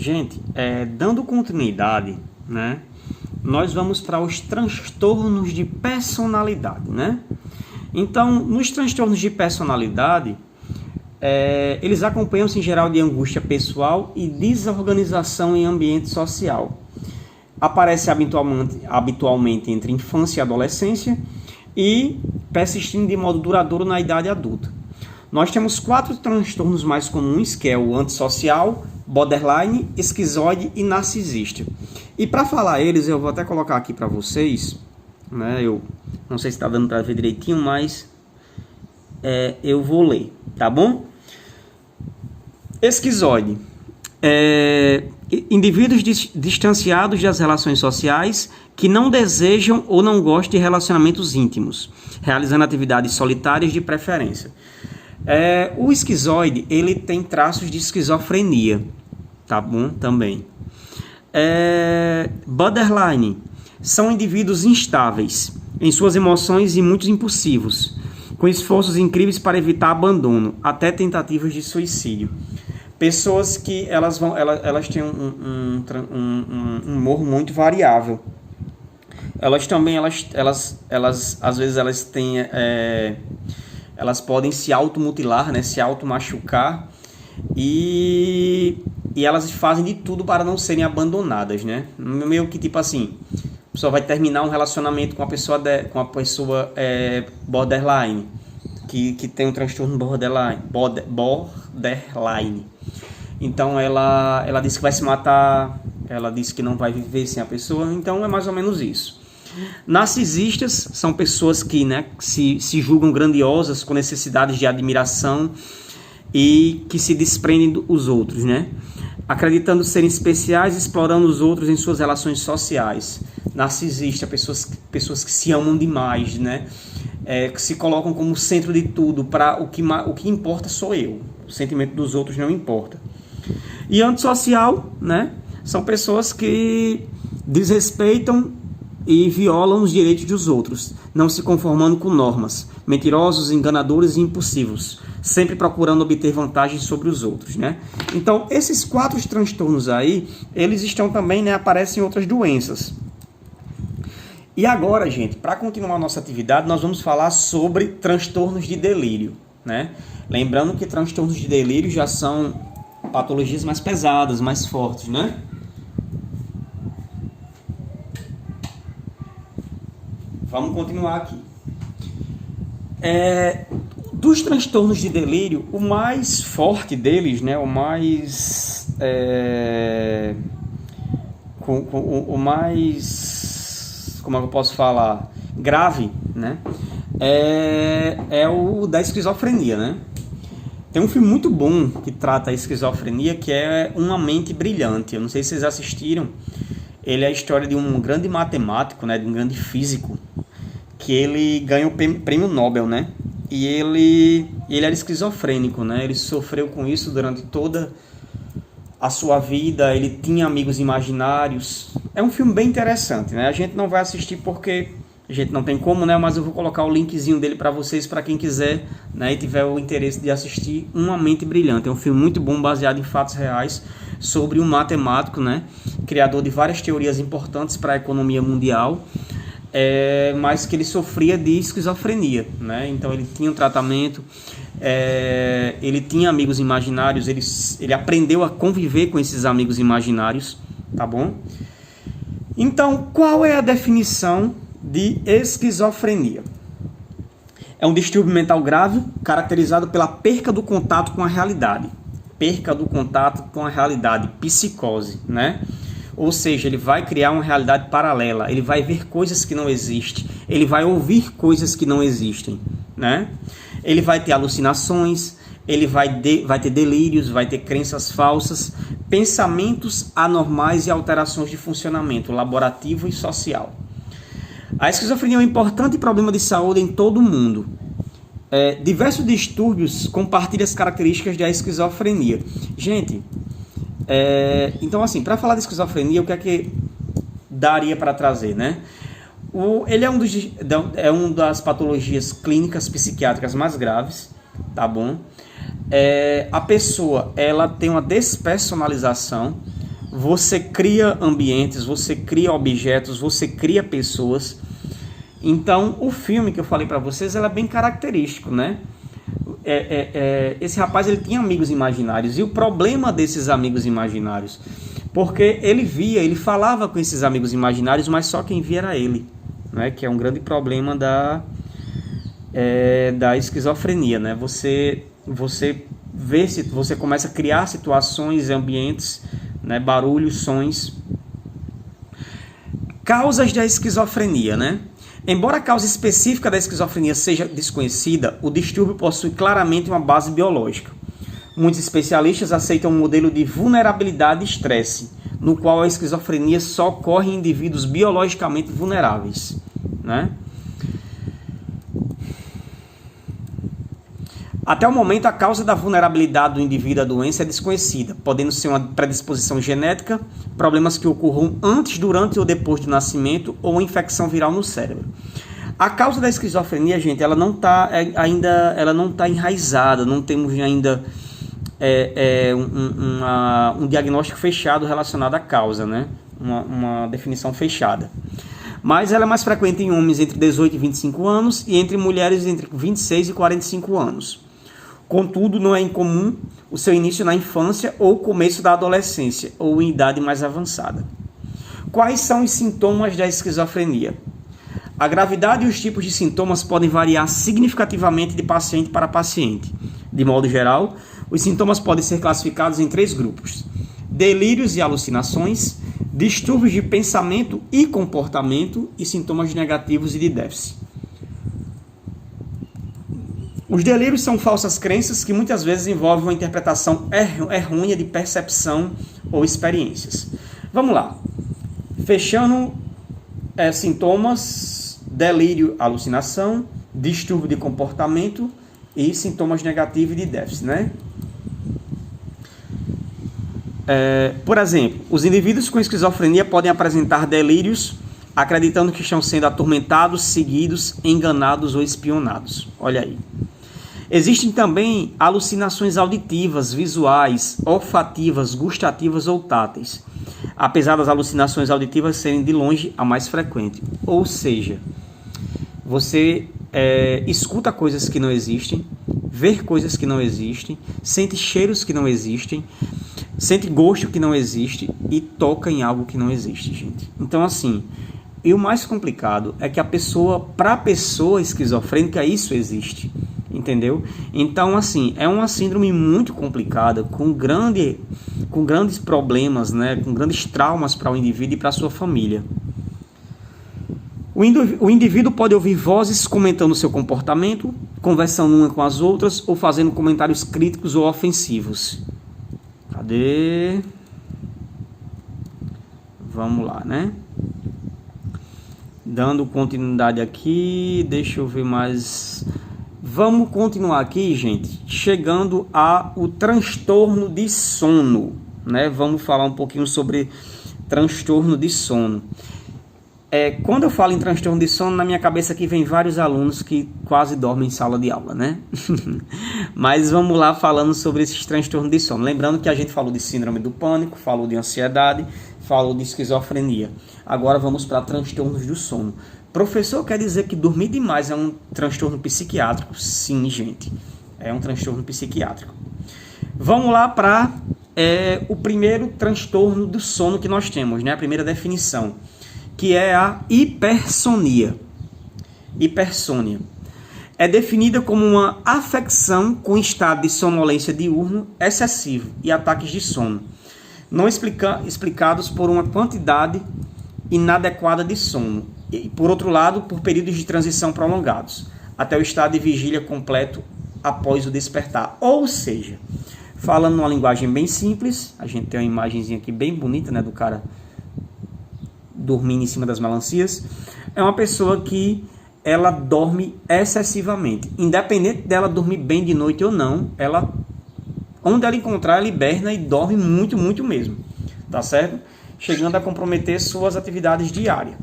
Gente, dando continuidade, né, nós vamos para os transtornos de personalidade, né? Então, nos transtornos de personalidade, eles acompanham-se em geral de angústia pessoal e desorganização em ambiente social. Aparece habitualmente entre infância e adolescência e persistindo de modo duradouro na idade adulta. Nós temos 4 transtornos mais comuns, que é o antissocial, borderline, esquizoide e narcisista. E para falar eles, eu vou até colocar aqui para vocês, né? Eu não sei se está dando para ver direitinho, mas eu vou ler, tá bom? Esquizoide. Indivíduos distanciados das relações sociais que não desejam ou não gostam de relacionamentos íntimos, realizando atividades solitárias de preferência. O esquizoide, ele tem traços de esquizofrenia, tá bom? Também. Borderline são indivíduos instáveis em suas emoções e muitos impulsivos, com esforços incríveis para evitar abandono, até tentativas de suicídio. Pessoas que elas têm um humor muito variável. Elas também, às vezes elas têm, elas podem se automutilar, né, se automachucar, e elas fazem de tudo para não serem abandonadas, né? Meio que tipo assim, a pessoa vai terminar um relacionamento com a pessoa borderline, que tem um transtorno borderline. Então ela disse que vai se matar, ela disse que não vai viver sem a pessoa, então é mais ou menos isso. Narcisistas são pessoas que, né, se julgam grandiosas, com necessidades de admiração e que se desprendem dos outros, né? Acreditando serem especiais, explorando os outros em suas relações sociais. Narcisista, pessoas que se amam demais, né? Que se colocam como centro de tudo, para o que importa sou eu, o sentimento dos outros não importa. E antissocial, né? São pessoas que desrespeitam e violam os direitos dos outros, não se conformando com normas, mentirosos, enganadores e impulsivos, sempre procurando obter vantagens sobre os outros, né? Então, esses 4 transtornos aí, eles estão também, né, aparecem em outras doenças. E agora, gente, para continuar a nossa atividade, nós vamos falar sobre transtornos de delírio, né? Lembrando que transtornos de delírio já são patologias mais pesadas, mais fortes, né? Vamos continuar aqui. Dos transtornos de delírio, o mais forte deles, né, o mais como é que eu posso falar, grave, né, é o da esquizofrenia, né? Tem um filme muito bom que trata a esquizofrenia, que é Uma Mente Brilhante. Eu não sei se vocês assistiram. Ele é a história de um grande matemático, né, de um grande físico, que ele ganhou o prêmio Nobel, né? E ele era esquizofrênico, né? Ele sofreu com isso durante toda a sua vida. Ele tinha amigos imaginários. É um filme bem interessante, né? A gente não vai assistir porque a gente não tem como, né? Mas eu vou colocar o linkzinho dele para vocês, para quem quiser, né, e tiver o interesse de assistir. Uma Mente Brilhante. É um filme muito bom, baseado em fatos reais, sobre um matemático, né, criador de várias teorias importantes para a economia mundial, mas que ele sofria de esquizofrenia, né? Então ele tinha um tratamento, ele tinha amigos imaginários, ele aprendeu a conviver com esses amigos imaginários, tá bom? Então, qual é a definição de esquizofrenia? É um distúrbio mental grave caracterizado pela perca do contato com a realidade. Perca do contato com a realidade, psicose, né? Ou seja, ele vai criar uma realidade paralela, ele vai ver coisas que não existem, ele vai ouvir coisas que não existem, né? Ele vai ter alucinações, ele vai ter delírios, vai ter crenças falsas, pensamentos anormais e alterações de funcionamento laborativo e social. A esquizofrenia é um importante problema de saúde em todo o mundo. Diversos distúrbios compartilham as características da esquizofrenia. Gente, então assim, para falar de esquizofrenia, o que é que daria para trazer, né? Ele é uma das patologias clínicas psiquiátricas mais graves, tá bom? A pessoa, ela tem uma despersonalização, você cria ambientes, você cria objetos, você cria pessoas. Então, o filme que eu falei para vocês, ela é bem característico, né? Esse rapaz, ele tinha amigos imaginários, e o problema desses amigos imaginários, porque ele falava com esses amigos imaginários, mas só quem via era ele, né? Que é um grande problema da esquizofrenia, né? Você vê, se você começa a criar situações, ambientes, né? Barulhos, sons. Causas da esquizofrenia, né? Embora a causa específica da esquizofrenia seja desconhecida, o distúrbio possui claramente uma base biológica. Muitos especialistas aceitam um modelo de vulnerabilidade e estresse, no qual a esquizofrenia só ocorre em indivíduos biologicamente vulneráveis, né? Até o momento, a causa da vulnerabilidade do indivíduo à doença é desconhecida, podendo ser uma predisposição genética, problemas que ocorram antes, durante ou depois do nascimento, ou uma infecção viral no cérebro. A causa da esquizofrenia, gente, ela não está enraizada, não temos ainda um diagnóstico fechado relacionado à causa, né? Uma definição fechada. Mas ela é mais frequente em homens entre 18 e 25 anos e entre mulheres entre 26 e 45 anos. Contudo, não é incomum o seu início na infância ou começo da adolescência, ou em idade mais avançada. Quais são os sintomas da esquizofrenia? A gravidade e os tipos de sintomas podem variar significativamente de paciente para paciente. De modo geral, os sintomas podem ser classificados em 3 grupos: delírios e alucinações, distúrbios de pensamento e comportamento e sintomas negativos e de déficit. Os delírios são falsas crenças que muitas vezes envolvem uma interpretação errônea de percepção ou experiências. Vamos lá. Fechando sintomas: delírio, alucinação, distúrbio de comportamento e sintomas negativos e de déficit, né? Por exemplo, os indivíduos com esquizofrenia podem apresentar delírios acreditando que estão sendo atormentados, seguidos, enganados ou espionados. Olha aí. Existem também alucinações auditivas, visuais, olfativas, gustativas ou táteis, apesar das alucinações auditivas serem de longe a mais frequente. Ou seja, você escuta coisas que não existem, vê coisas que não existem, sente cheiros que não existem, sente gosto que não existe e toca em algo que não existe, gente. Então, assim, e o mais complicado é que para a pessoa esquizofrênica, isso existe. Entendeu? Então, assim, é uma síndrome muito complicada, com grandes problemas, né? Com grandes traumas para o indivíduo e para a sua família. O indivíduo pode ouvir vozes comentando seu comportamento, conversando uma com as outras ou fazendo comentários críticos ou ofensivos. Cadê? Vamos lá, né? Dando continuidade aqui, deixa eu ver mais. Vamos continuar aqui, gente, chegando ao transtorno de sono, né? Vamos falar um pouquinho sobre transtorno de sono. Quando eu falo em transtorno de sono, na minha cabeça aqui vem vários alunos que quase dormem em sala de aula, né? Mas vamos lá falando sobre esses transtornos de sono. Lembrando que a gente falou de síndrome do pânico, falou de ansiedade, falou de esquizofrenia. Agora vamos para transtornos do sono. Professor, quer dizer que dormir demais é um transtorno psiquiátrico? Sim, gente. É um transtorno psiquiátrico. Vamos lá para o primeiro transtorno do sono que nós temos, né? A primeira definição, que é a hipersonia. Hipersônia é definida como uma afecção com estado de sonolência diurno excessivo e ataques de sono, não explicados por uma quantidade inadequada de sono, e, por outro lado, por períodos de transição prolongados, até o estado de vigília completo após o despertar. Ou seja, falando numa linguagem bem simples, a gente tem uma imagenzinha aqui bem bonita, né, do cara dormindo em cima das melancias. É uma pessoa que ela dorme excessivamente, independente dela dormir bem de noite ou não, onde ela encontrar, ela hiberna e dorme muito, muito mesmo, tá certo? Chegando a comprometer suas atividades diárias.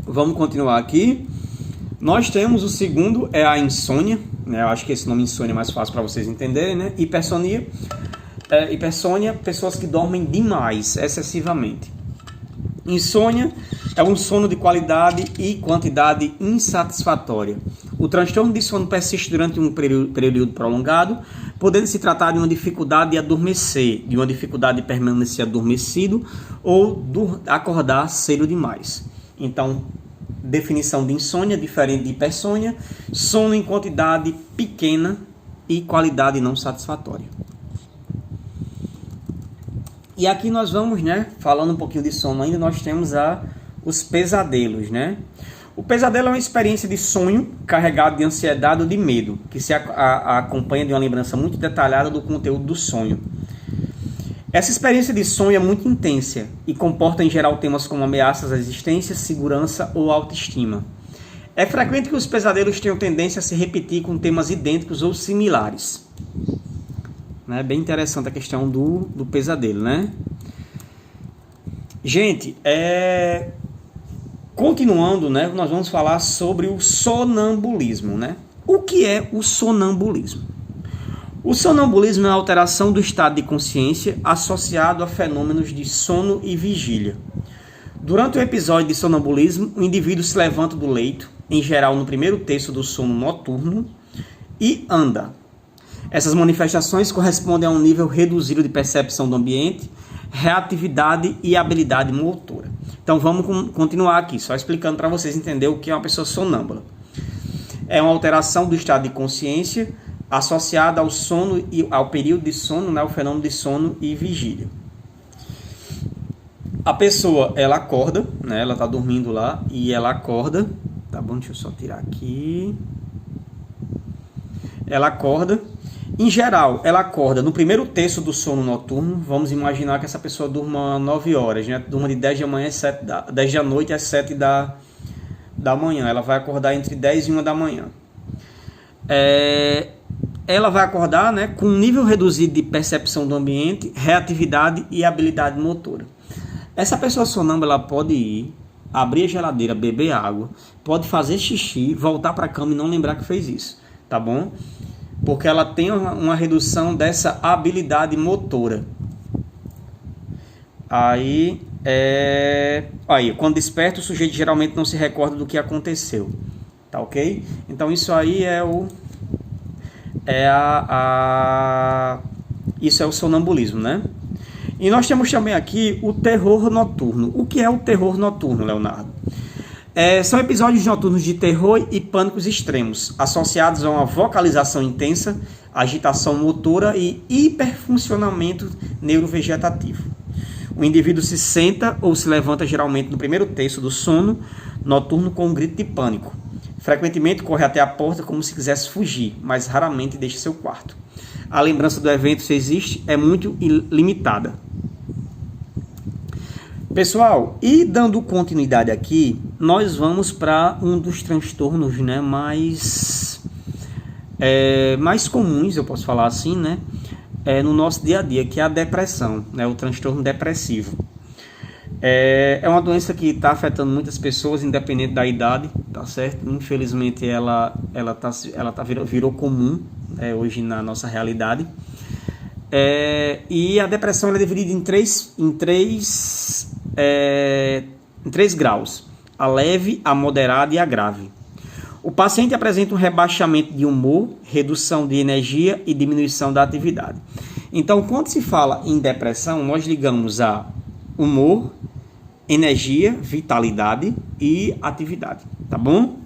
Vamos continuar aqui. Nós temos o segundo, é a insônia, né? Eu acho que esse nome insônia é mais fácil para vocês entenderem, né? Hipersônia, pessoas que dormem demais, excessivamente. Insônia é um sono de qualidade e quantidade insatisfatória. O transtorno de sono persiste durante um período prolongado, podendo se tratar de uma dificuldade de adormecer, de uma dificuldade de permanecer adormecido ou acordar cedo demais. Então, definição de insônia, diferente de hipersônia, sono em quantidade pequena e qualidade não satisfatória. E aqui nós vamos, né, falando um pouquinho de sono ainda, nós temos os pesadelos, né? O pesadelo é uma experiência de sonho carregado de ansiedade ou de medo, que se acompanha de uma lembrança muito detalhada do conteúdo do sonho. Essa experiência de sonho é muito intensa e comporta em geral temas como ameaças à existência, segurança ou autoestima. É frequente que os pesadelos tenham tendência a se repetir com temas idênticos ou similares. É bem interessante a questão do pesadelo, né? Gente, continuando, né, nós vamos falar sobre o sonambulismo, né? O que é o sonambulismo? O sonambulismo é a alteração do estado de consciência associado a fenômenos de sono e vigília. Durante o episódio de sonambulismo, o indivíduo se levanta do leito, em geral no primeiro terço do sono noturno, e anda. Essas manifestações correspondem a um nível reduzido de percepção do ambiente, reatividade e habilidade motora. Então vamos continuar aqui, só explicando para vocês entenderem o que é uma pessoa sonâmbula. É uma alteração do estado de consciência associada ao sono e ao período de sono, né, o fenômeno de sono e vigília. A pessoa, ela acorda, né, ela está dormindo lá e ela acorda, tá bom? Deixa eu só tirar aqui. Ela acorda. Em geral, ela acorda no primeiro terço do sono noturno. Vamos imaginar que essa pessoa durma 9 horas, né? Durma de 10 da noite às 7 da manhã. Ela vai acordar entre 10 e 1 da manhã. Ela vai acordar, né, com um nível reduzido de percepção do ambiente, reatividade e habilidade motora. Essa pessoa sonâmbula ela pode ir, abrir a geladeira, beber água, pode fazer xixi, voltar para a cama e não lembrar que fez isso, tá bom? Porque ela tem uma redução dessa habilidade motora. Aí, quando desperta, o sujeito geralmente não se recorda do que aconteceu. Tá ok? Então, isso aí isso é o sonambulismo, né? E nós temos também aqui o terror noturno. O que é o terror noturno, Leonardo? São episódios noturnos de terror e pânicos extremos, associados a uma vocalização intensa, agitação motora e hiperfuncionamento neurovegetativo. O indivíduo se senta ou se levanta geralmente no primeiro terço do sono noturno com um grito de pânico. Frequentemente corre até a porta como se quisesse fugir, mas raramente deixa seu quarto. A lembrança do evento, se existe, é muito limitada. Pessoal, e dando continuidade aqui, nós vamos para um dos transtornos, né, mais comuns, eu posso falar assim, né, no nosso dia a dia, que é a depressão, né, o transtorno depressivo. É uma doença que está afetando muitas pessoas, independente da idade, tá certo? Infelizmente, ela virou comum, hoje na nossa realidade. E a depressão ela é dividida em três graus: a leve, a moderada e a grave. O paciente apresenta um rebaixamento de humor, redução de energia e diminuição da atividade. Então, quando se fala em depressão, nós ligamos a humor, energia, vitalidade e atividade, tá bom?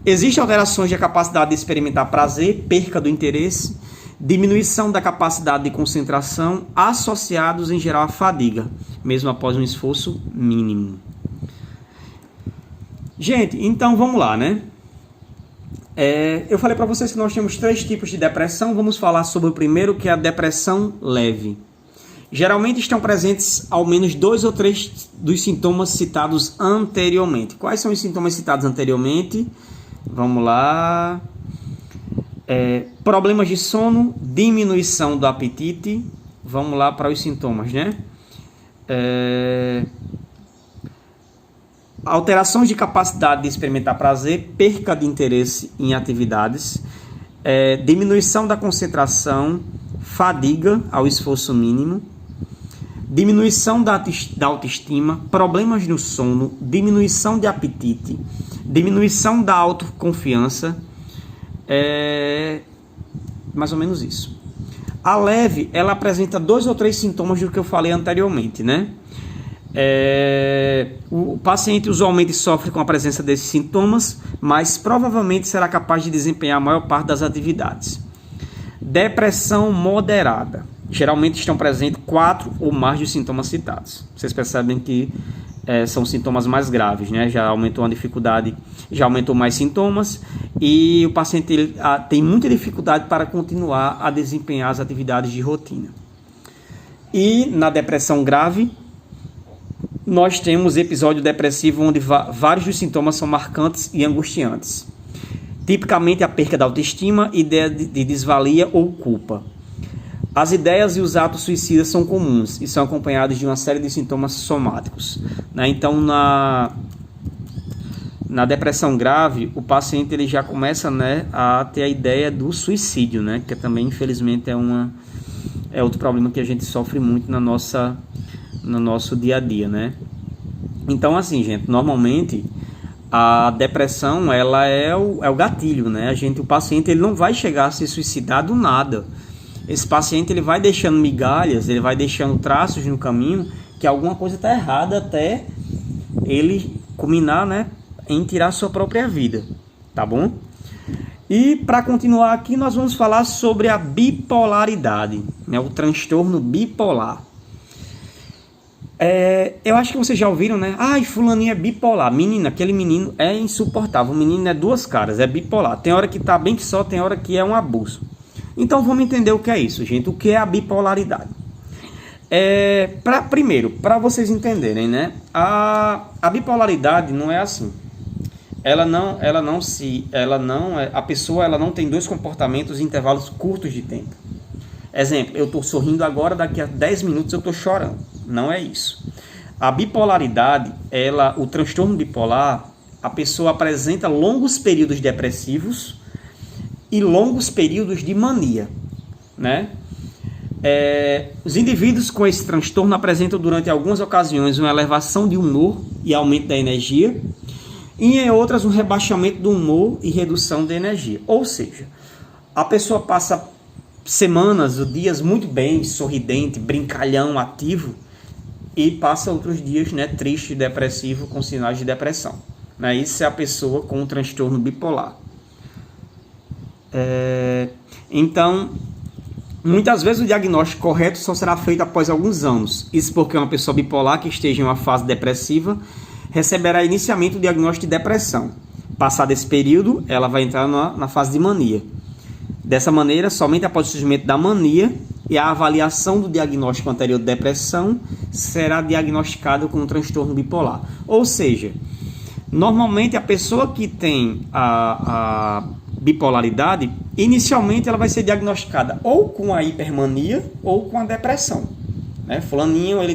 Existem alterações da capacidade de experimentar prazer, perca do interesse, diminuição da capacidade de concentração, associados em geral à fadiga, mesmo após um esforço mínimo. Gente, então vamos lá, né? Eu falei para vocês que nós temos 3 tipos de depressão. Vamos falar sobre o primeiro, que é a depressão leve. Geralmente estão presentes ao menos 2 ou 3 dos sintomas citados anteriormente. Quais são os sintomas citados anteriormente? Vamos lá. Problemas de sono, diminuição do apetite. Vamos lá para os sintomas, né? alterações de capacidade de experimentar prazer, perca de interesse em atividades, diminuição da concentração, fadiga ao esforço mínimo, diminuição da autoestima, problemas no sono, diminuição de apetite, diminuição da autoconfiança, mais ou menos isso. A leve, ela apresenta 2 ou 3 sintomas do que eu falei anteriormente, né? O paciente usualmente sofre com a presença desses sintomas, mas provavelmente será capaz de desempenhar a maior parte das atividades. Depressão moderada. Geralmente estão presentes 4 ou mais dos sintomas citados. Vocês percebem que são sintomas mais graves, né? Já aumentou a dificuldade, já aumentou mais sintomas e o paciente tem muita dificuldade para continuar a desempenhar as atividades de rotina. E na depressão grave, nós temos episódio depressivo onde vários dos sintomas são marcantes e angustiantes. Tipicamente a perda da autoestima, ideia de desvalia ou culpa. As ideias e os atos suicidas são comuns e são acompanhados de uma série de sintomas somáticos, né? Então, na depressão grave, o paciente ele já começa, né, a ter a ideia do suicídio, né? Que também, infelizmente, é outro problema que a gente sofre muito no nosso dia a dia, né? Então, assim, gente, normalmente a depressão ela é o gatilho, né? O paciente ele não vai chegar a se suicidar do nada. Esse paciente ele vai deixando migalhas, ele vai deixando traços no caminho que alguma coisa está errada até ele culminar, né, em tirar sua própria vida, tá bom? E para continuar aqui nós vamos falar sobre a bipolaridade, né, o transtorno bipolar. Eu acho que vocês já ouviram, né? Ai, fulaninho é bipolar. Menina, aquele menino é insuportável. O menino é 2 caras, é bipolar. Tem hora que tá bem que só, tem hora que é um abuso. Então vamos entender o que é isso, gente. O que é a bipolaridade? Primeiro, para vocês entenderem, né? A bipolaridade não é assim. A pessoa ela não tem 2 comportamentos em intervalos curtos de tempo. Exemplo, eu estou sorrindo agora, daqui a 10 minutos eu estou chorando. Não é isso. A bipolaridade, o transtorno bipolar, a pessoa apresenta longos períodos depressivos e longos períodos de mania, né? Os indivíduos com esse transtorno apresentam durante algumas ocasiões uma elevação de humor e aumento da energia, e em outras um rebaixamento do humor e redução da energia. Ou seja, a pessoa passa semanas ou dias muito bem, sorridente, brincalhão, ativo, e passa outros dias, né, triste, depressivo, com sinais de depressão, né? Isso é a pessoa com o transtorno bipolar. Então, muitas vezes o diagnóstico correto só será feito após alguns anos. Isso porque uma pessoa bipolar que esteja em uma fase depressiva receberá inicialmente o diagnóstico de depressão. Passado esse período, ela vai entrar na fase de mania. Dessa maneira, somente após o surgimento da mania e a avaliação do diagnóstico anterior de depressão, será diagnosticado com um transtorno bipolar. Ou seja, normalmente a pessoa que tem a bipolaridade, inicialmente ela vai ser diagnosticada ou com a hipermania ou com a depressão, né? Fulaninho, a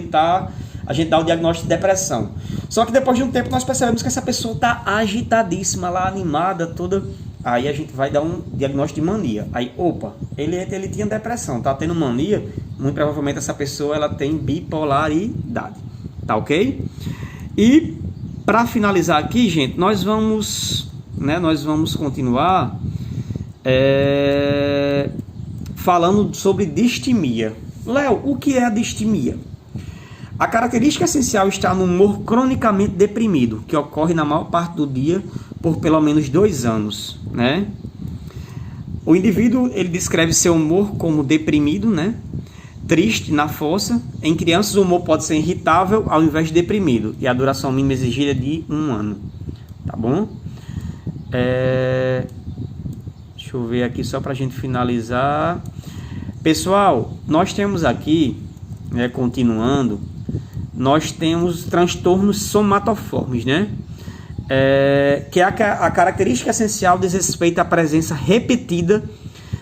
gente dá o diagnóstico de depressão. Só que depois de um tempo nós percebemos que essa pessoa está agitadíssima lá, animada, toda. Aí a gente vai dar um diagnóstico de mania. Aí, opa, ele tinha depressão, tá tendo mania, muito provavelmente essa pessoa ela tem bipolaridade, tá ok? E para finalizar aqui, gente, nós vamos continuar falando sobre distimia. Léo, o que é a distimia? A característica essencial está no humor cronicamente deprimido, que ocorre na maior parte do dia por pelo menos 2 anos, né? O indivíduo ele descreve seu humor como deprimido, né? Triste, na força. Em crianças o humor pode ser irritável ao invés de deprimido, e a duração mínima exigida é de 1 ano, tá bom? Deixa eu ver aqui só para a gente finalizar. Pessoal, nós temos aqui, né, continuando, nós temos transtornos somatoformes, né? Que a característica essencial diz respeito à presença repetida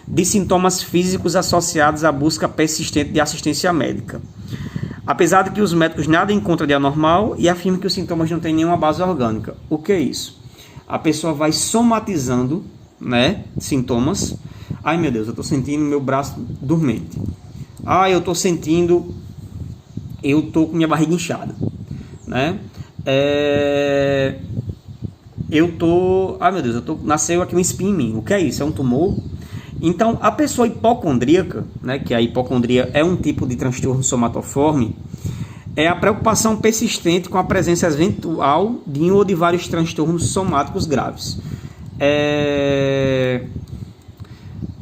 de sintomas físicos associados à busca persistente de assistência médica. Apesar de que os médicos nada encontram de anormal e afirmam que os sintomas não têm nenhuma base orgânica. O que é isso? A pessoa vai somatizando, né, sintomas. Ai meu Deus, eu estou sentindo meu braço dormente. Eu estou com minha barriga inchada, né? Meu Deus, nasceu aqui um espinho em mim. O que é isso? É um tumor? Então, a pessoa hipocondríaca, né, que a hipocondria é um tipo de transtorno somatoforme, é a preocupação persistente com a presença eventual de um ou de vários transtornos somáticos graves.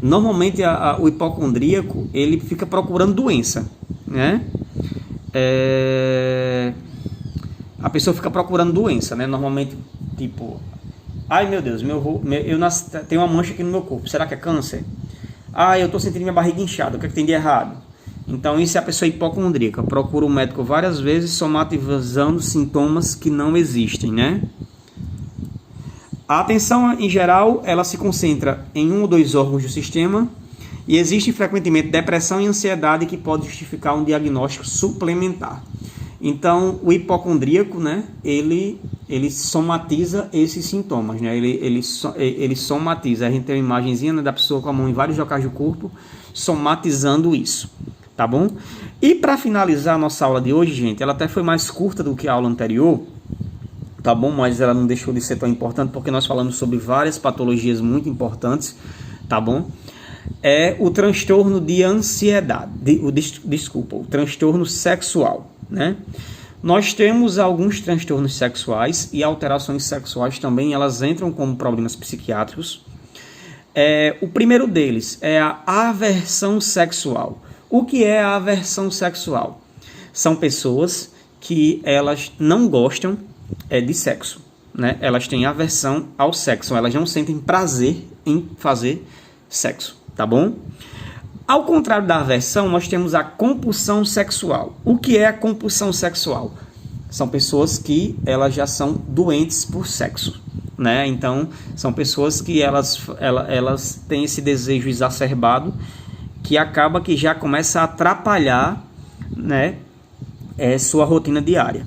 Normalmente, o hipocondríaco, ele fica procurando doença, né? A pessoa fica procurando doença, né? Normalmente, tipo... Ai, meu Deus, tenho uma mancha aqui no meu corpo. Será que é câncer? Eu estou sentindo minha barriga inchada. O que é que tem de errado? Então, isso é a pessoa hipocondríaca. Procura o médico várias vezes, somatizando sintomas que não existem, né? A atenção, em geral, ela se concentra em um ou dois órgãos do sistema e existe frequentemente depressão e ansiedade que pode justificar um diagnóstico suplementar. Então, o hipocondríaco, né, ele somatiza esses sintomas, né? Ele somatiza. A gente tem uma imagenzinha, né, da pessoa com a mão em vários locais do corpo, somatizando isso, tá bom? E para finalizar a nossa aula de hoje, gente, ela até foi mais curta do que a aula anterior, tá bom? Mas ela não deixou de ser tão importante porque nós falamos sobre várias patologias muito importantes, tá bom? É o transtorno de ansiedade, o transtorno sexual, né? Nós temos alguns transtornos sexuais e alterações sexuais também, elas entram como problemas psiquiátricos. O primeiro deles é a aversão sexual. O que é a aversão sexual? São pessoas que elas não gostam de sexo, né? Elas têm aversão ao sexo, elas não sentem prazer em fazer sexo, tá bom? Ao contrário da aversão, nós temos a compulsão sexual. O que é a compulsão sexual? São pessoas que elas já são doentes por sexo, né? Então, são pessoas que elas têm esse desejo exacerbado que acaba que já começa a atrapalhar, né, sua rotina diária.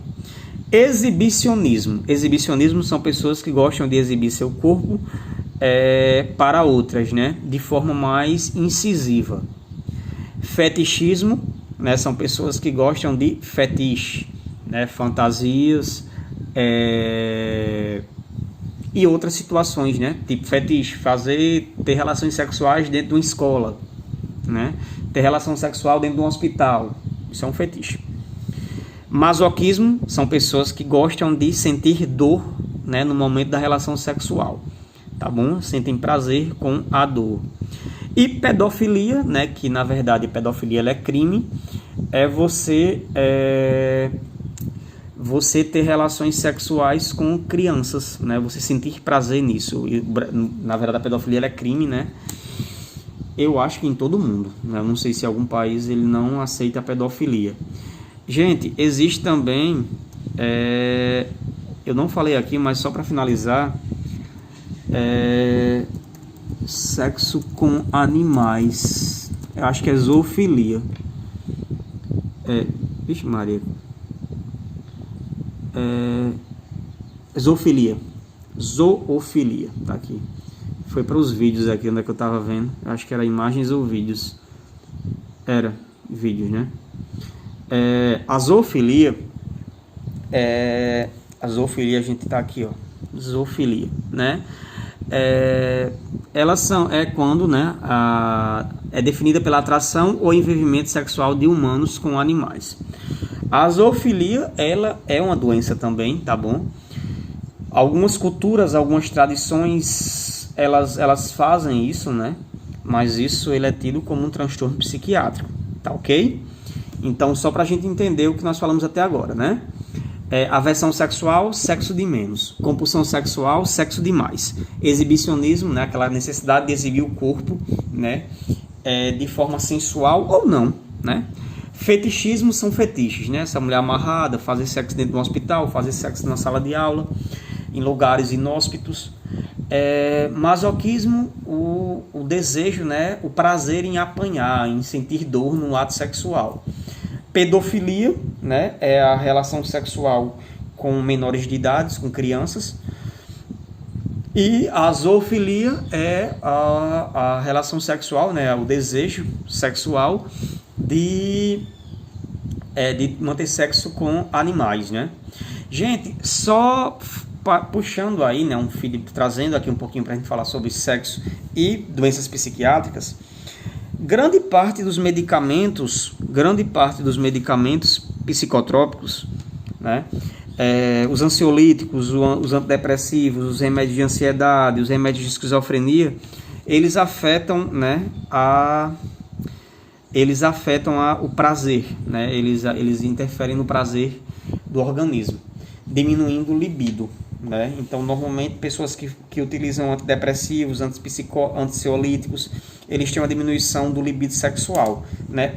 Exibicionismo. Exibicionismo são pessoas que gostam de exibir seu corpo para outras, né, de forma mais incisiva. Fetichismo, né, são pessoas que gostam de fetiche, né, fantasias e outras situações, né, tipo fetiche, ter relações sexuais dentro de uma escola, né, ter relação sexual dentro de um hospital, isso é um fetiche. Masoquismo são pessoas que gostam de sentir dor, né, no momento da relação sexual, tá bom? Sentem prazer com a dor. E pedofilia, né, que na verdade pedofilia ela é crime, você ter relações sexuais com crianças, né, você sentir prazer nisso. E, na verdade a pedofilia ela é crime, né? Eu acho que em todo mundo, né? Eu não sei se algum país ele não aceita a pedofilia. Gente, existe também, eu não falei aqui, mas só para finalizar, sexo com animais. Eu acho que é zoofilia. Vixe Maria. Zoofilia. Zoofilia, tá aqui. Foi para os vídeos aqui, onde é que eu tava vendo. Eu acho que era imagens ou vídeos. Era vídeos, né? A zoofilia, a gente tá aqui, ó, zoofilia, né? Elas são, quando, né, é definida pela atração ou envolvimento sexual de humanos com animais. A zoofilia, ela é uma doença também, tá bom? Algumas culturas, algumas tradições, elas fazem isso, né? Mas isso ele é tido como um transtorno psiquiátrico, tá ok? Então, só para a gente entender o que nós falamos até agora, né? Aversão sexual, sexo de menos. Compulsão sexual, sexo de mais. Exibicionismo, né? Aquela necessidade de exibir o corpo, né? De forma sensual ou não, né? Fetichismo são fetiches, né? Essa mulher amarrada, fazer sexo dentro de um hospital, fazer sexo na sala de aula, em lugares inóspitos. Masoquismo, o desejo, né? O prazer em apanhar, em sentir dor no ato sexual. Pedofilia, né, é a relação sexual com menores de idade, com crianças. E a zoofilia é a relação sexual, né, o desejo sexual de manter sexo com animais, né? Gente, só puxando aí, né, um filho, trazendo aqui um pouquinho para a gente falar sobre sexo e doenças psiquiátricas, grande parte dos medicamentos psicotrópicos, né, os ansiolíticos, os antidepressivos, os remédios de ansiedade, os remédios de esquizofrenia, eles afetam, né, o prazer, né? Eles interferem no prazer do organismo, diminuindo o libido, né? Então, normalmente, pessoas que utilizam antidepressivos, ansiolíticos, eles têm uma diminuição do libido sexual, né?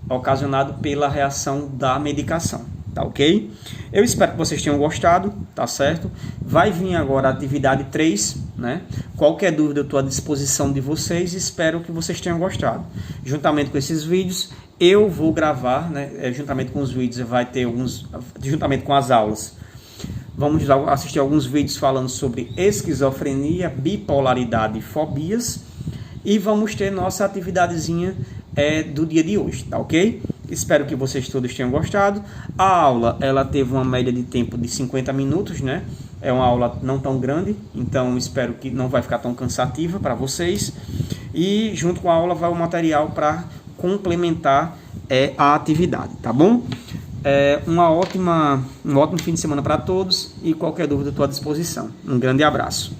Ocasionado pela reação da medicação, tá ok? Eu espero que vocês tenham gostado, tá certo? Vai vir agora a atividade 3, né? Qualquer dúvida eu estou à disposição de vocês, espero que vocês tenham gostado. Juntamente com esses vídeos, eu vou gravar, né? Juntamente com os vídeos vai ter juntamente com as aulas, vamos assistir alguns vídeos falando sobre esquizofrenia, bipolaridade e fobias, e vamos ter nossa atividadezinha do dia de hoje, tá ok? Espero que vocês todos tenham gostado. A aula, ela teve uma média de tempo de 50 minutos, né? É uma aula não tão grande, então espero que não vai ficar tão cansativa para vocês. E junto com a aula vai o material para complementar a atividade, tá bom? Um ótimo fim de semana para todos e qualquer dúvida eu estou à disposição. Um grande abraço.